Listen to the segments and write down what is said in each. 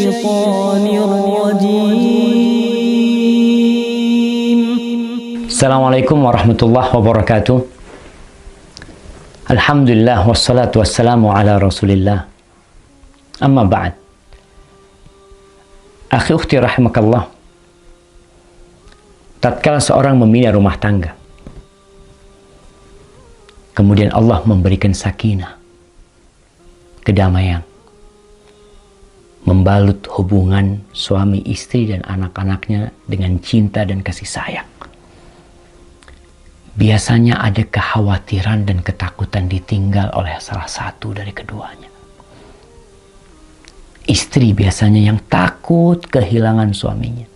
الشيطان الرجيم. Assalamualaikum warahmatullahi wabarakatuh. Alhamdulillah wassalatu wassalamu ala rasulillah. Amma ba'd. Akhi ukhti rahimakallah. Tatkala seorang membina rumah tangga, kemudian Allah memberikan sakinah, kedamaian, membalut hubungan suami istri dan anak-anaknya dengan cinta dan kasih sayang. Biasanya ada kekhawatiran dan ketakutan ditinggal oleh salah satu dari keduanya. Istri biasanya yang takut kehilangan suaminya,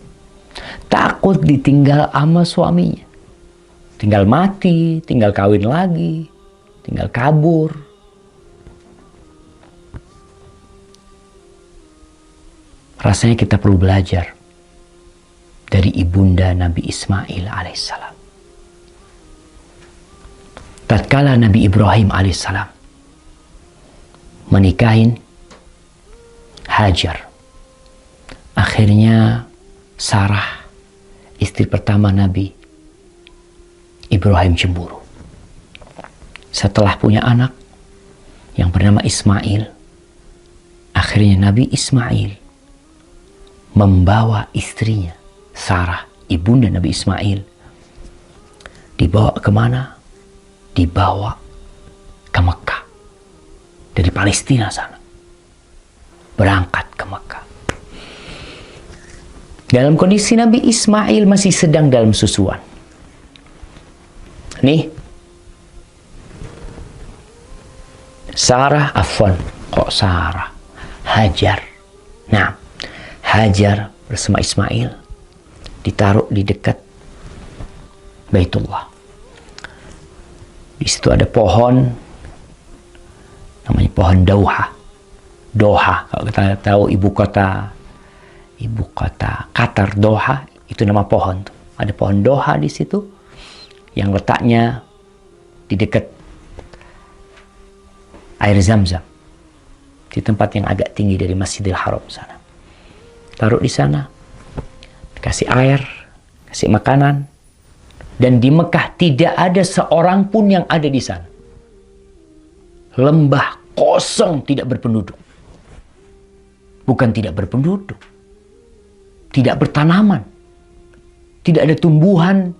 takut ditinggal sama suaminya, tinggal mati, tinggal kawin lagi, tinggal kabur. Rasanya kita perlu belajar dari ibunda Nabi Ismail alaihissalam. Tatkala Nabi Ibrahim alaihissalam menikahin Hajar, akhirnya Sarah, istri pertama Nabi Ibrahim, cemburu. Setelah punya anak yang bernama Ismail, akhirnya Nabi Ismail membawa istrinya Sarah, ibunda Nabi Ismail, dibawa kemana? Dibawa ke Mekah. Dari Palestina sana, berangkat ke Mekah. Dalam kondisi Nabi Ismail masih sedang dalam susuan. Nih, Sarah, Hajar. Nah, Hajar bersama Ismail ditaruh di dekat Baitullah. Di situ ada pohon, namanya pohon Doha. Kalau kita tahu ibu kota Qatar, Doha, itu nama pohon tuh. Ada pohon Doha di situ yang letaknya di dekat air Zamzam, di tempat yang agak tinggi dari Masjidil Haram sana. Taruh di sana, kasih air, kasih makanan, dan di Mekah tidak ada seorang pun yang ada di sana. Lembah kosong, tidak berpenduduk. Bukan tidak berpenduduk, tidak bertanaman, tidak ada tumbuhan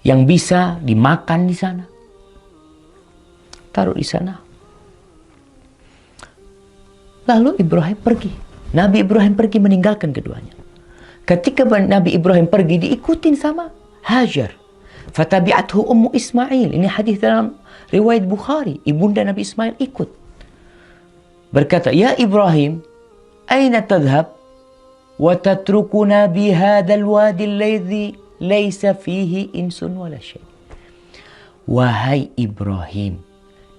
yang bisa dimakan di sana. Taruh di sana. Lalu Ibrahim pergi. Nabi Ibrahim pergi meninggalkan keduanya. Ketika Nabi Ibrahim pergi, diikutin sama Hajar. Fatabi'athu ummu Ismail. Ini hadis dalam riwayat Bukhari. Ibunda Nabi Ismail ikut. Berkata, "Ya Ibrahim, aina tadhhab wa tatrukuna bi hadzal wadi alladhi laysa fihi insun wala syai." Wahai Ibrahim,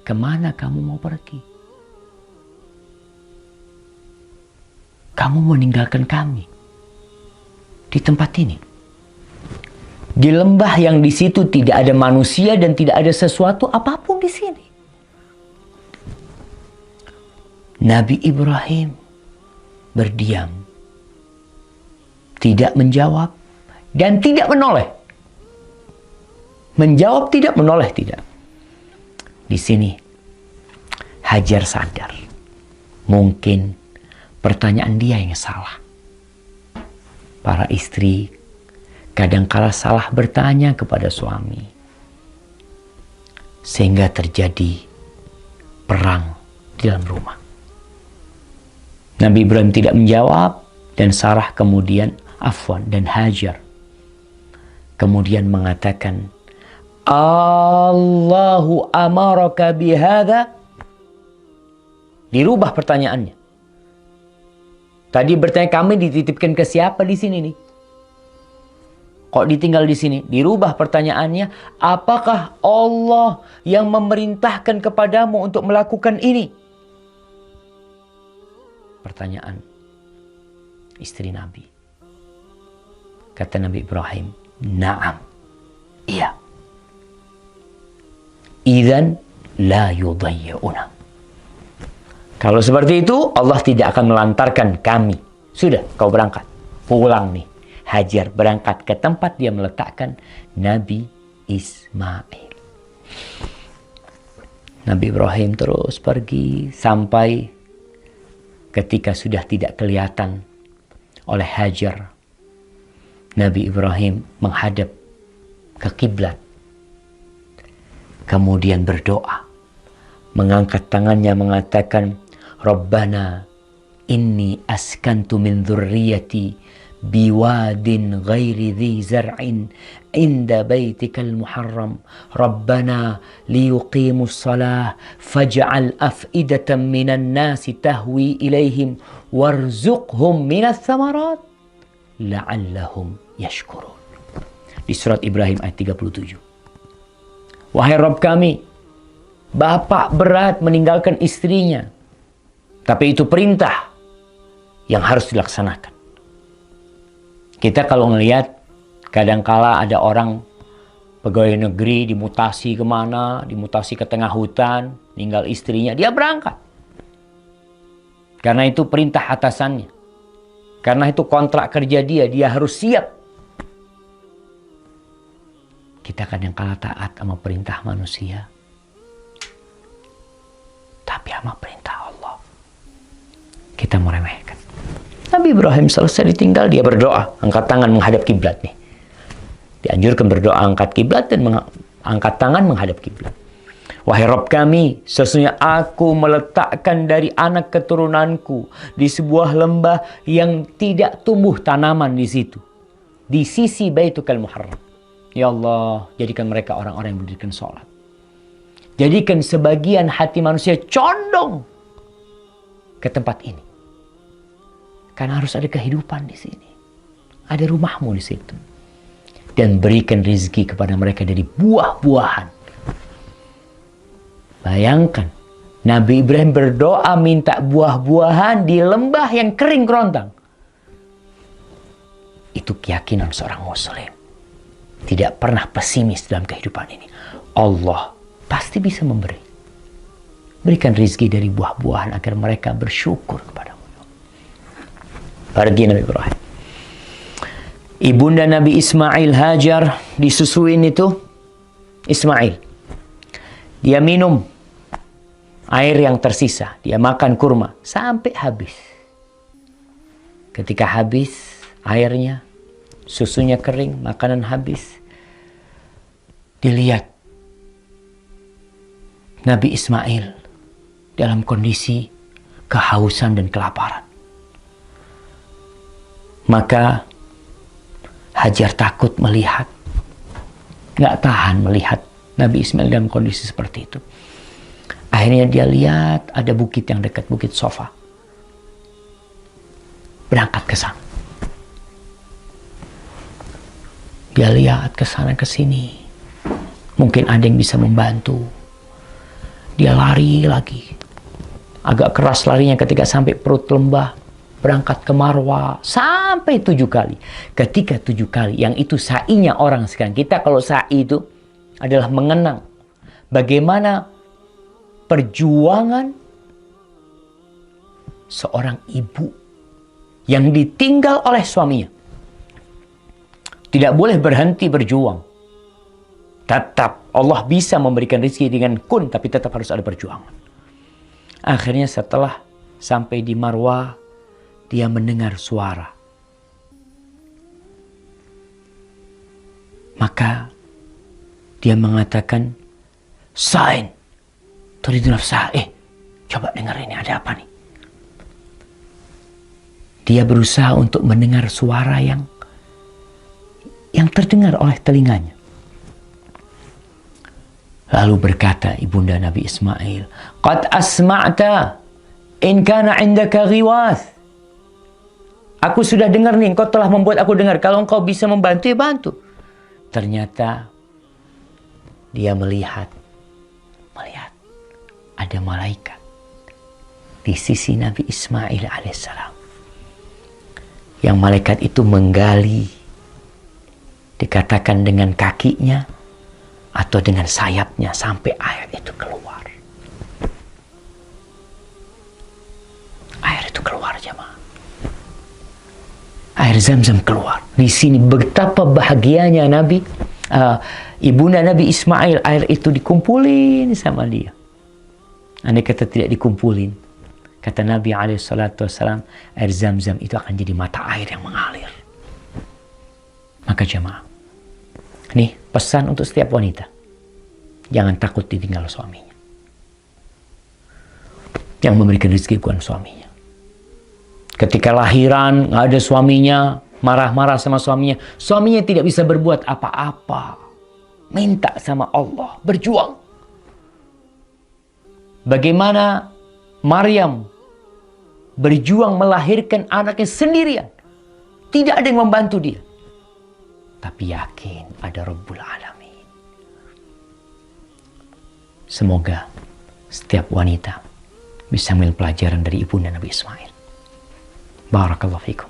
kemana kamu mau pergi? Kamu meninggalkan kami di tempat ini, di lembah yang di situ tidak ada manusia dan tidak ada sesuatu apapun di sini. Nabi Ibrahim berdiam, tidak menjawab dan tidak menoleh. Menjawab tidak, menoleh tidak. Di sini Hajar sadar, mungkin pertanyaan dia yang salah. Para istri kadangkala salah bertanya kepada suami, sehingga terjadi perang di dalam rumah. Nabi Ibrahim tidak menjawab, dan Sarah dan Hajar kemudian mengatakan, Allahu amaraka bihadza. Dirubah pertanyaannya. Tadi bertanya, kami dititipkan ke siapa di sini nih? Kok ditinggal di sini? Dirubah pertanyaannya, apakah Allah yang memerintahkan kepadamu untuk melakukan ini? Pertanyaan istri Nabi. Kata Nabi Ibrahim, na'am, iya. Idzan la yudayyi'una. Kalau seperti itu, Allah tidak akan melantarkan kami Sudah, kau berangkat. Pulang nih. Hajar berangkat ke tempat dia meletakkan Nabi Ismail. Nabi Ibrahim terus pergi sampai ketika sudah tidak kelihatan oleh Hajar. Nabi Ibrahim menghadap ke kiblat. Kemudian berdoa. Mengangkat tangannya mengatakan, Rabbana inni askantu min dzurriyyati biwadin ghairi dhi zar'in inda baitikal muharram rabbana liyuqimus salah faj'al af'idatan minan nasi tahwi ilaihim warzuqhum minas thamarat la'allahum yashkurun. Di surat Ibrahim ayat 37. Wahai Rabb kami, bapak berat meninggalkan istrinya, tapi itu perintah yang harus dilaksanakan. Kita kalau ngelihat kadangkala ada orang pegawai negeri dimutasi kemana, dimutasi ke tengah hutan, tinggal istrinya, dia berangkat. Karena itu perintah atasannya. Karena itu kontrak kerja dia harus siap. Kita kadangkala taat sama perintah manusia, tapi sama perintah Allah kita meremehkan. Nabi Ibrahim selesai ditinggal, dia berdoa, angkat tangan menghadap kiblat nih. Dianjurkan berdoa angkat kiblat dan angkat tangan menghadap kiblat. Wahai Rabb kami, sesungguhnya aku meletakkan dari anak keturunanku di sebuah lembah yang tidak tumbuh tanaman di situ, di sisi Baitukal Muharram. Ya Allah, jadikan mereka orang-orang yang mendirikan sholat. Jadikan sebagian hati manusia condong ke tempat ini. Karena harus ada kehidupan di sini. Ada rumahmu di situ. Dan berikan rezeki kepada mereka dari buah-buahan. Bayangkan, Nabi Ibrahim berdoa minta buah-buahan di lembah yang kering kerontang. Itu keyakinan seorang muslim. Tidak pernah pesimis dalam kehidupan ini. Allah pasti bisa memberi. Berikan rezeki dari buah-buahan agar mereka bersyukur kepadamu. Pergi Nabi Ibrahim. Ibunda Nabi Ismail, Hajar, disusuin itu Ismail. Dia minum air yang tersisa. Dia makan kurma sampai habis. Ketika habis airnya, susunya kering, makanan habis. Dilihat Nabi Ismail dalam kondisi kehausan dan kelaparan. Maka Hajar takut melihat, nggak tahan melihat Nabi Ismail dalam kondisi seperti itu. Akhirnya dia lihat ada bukit yang dekat, bukit Sofa. Berangkat ke sana. Dia lihat ke sana ke sini. Mungkin ada yang bisa membantu. Dia lari lagi. Agak keras larinya ketika sampai perut lembah. Berangkat ke Marwa sampai 7 kali. Ketika 7 kali, yang itu sa'inya orang sekarang. Kita kalau sa'i itu adalah mengenang bagaimana perjuangan seorang ibu yang ditinggal oleh suaminya. Tidak boleh berhenti berjuang. Tetap Allah bisa memberikan rezeki dengan kun, tapi tetap harus ada perjuangan. Akhirnya setelah sampai di Marwa, dia mendengar suara. Maka dia mengatakan, Sa'in, turidu nafsah. Coba dengar ini, ada apa nih? Dia berusaha untuk mendengar suara yang terdengar oleh telinganya. Lalu berkata ibunda Nabi Ismail, Qad asma'ta in kana indaka ghiwath. Aku sudah dengar nih, engkau telah membuat aku dengar. Kalau engkau bisa membantu, ya bantu. Ternyata dia melihat ada malaikat di sisi Nabi Ismail alaihissalam. Yang malaikat itu menggali, dikatakan dengan kakinya atau dengan sayapnya sampai air itu keluar. Air itu keluar, jemaah. Air Zam-Zam keluar. Di sini betapa bahagianya Nabi, ibunda Nabi Ismail, air itu dikumpulin sama dia. Andai kata tidak dikumpulin, kata Nabi SAW, air Zam-Zam itu akan jadi mata air yang mengalir. Maka jemaah, nih pesan untuk setiap wanita. Jangan takut ditinggal suaminya. Yang memberikan rezeki bukan suaminya. Ketika lahiran, nggak ada suaminya, marah-marah sama suaminya. Suaminya tidak bisa berbuat apa-apa. Minta sama Allah, berjuang. Bagaimana Maryam berjuang melahirkan anaknya sendirian. Tidak ada yang membantu dia. Tapi yakin ada Rabbul Alamin. Semoga setiap wanita bisa ambil pelajaran dari ibunda Nabi Ismail. Barakallahu fikum.